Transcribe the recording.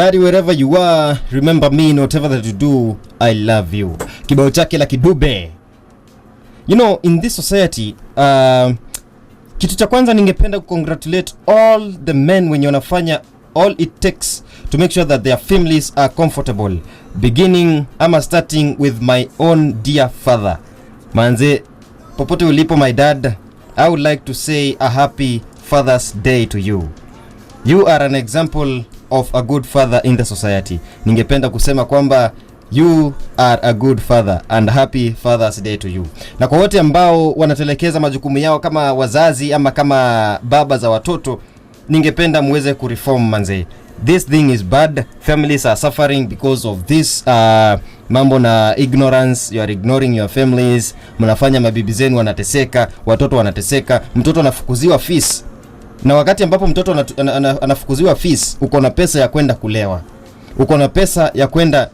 Daddy, wherever you are, remember me in whatever that you do, I love you. Kibao chake la Kidube. You know, in this society, kitu cha kwanza ningependa congratulate all the men when wanafanya all it takes to make sure that their families are comfortable. Beginning ama starting with my own dear father. Manze, popote ulipo my dad, I would like to say a happy Father's Day to you. You are an example of a good father in the society. Ningependa kusema kwamba you are a good father and happy Father's Day to you. Na kwa wote ambao wanatelekeza majukumu yao kama wazazi ama kama baba za watoto, ningependa muweze kureform manze. This thing is bad. Families are suffering because of this mambo na ignorance. You are ignoring your families. Mnafanya mabibi zenu wanateseka, watoto wanateseka, mtoto anafukuziwa fees. Na wakati ambapo mtoto anafukuziwa fees, uko na pesa ya kwenda kulewa. Uko na pesa ya kwenda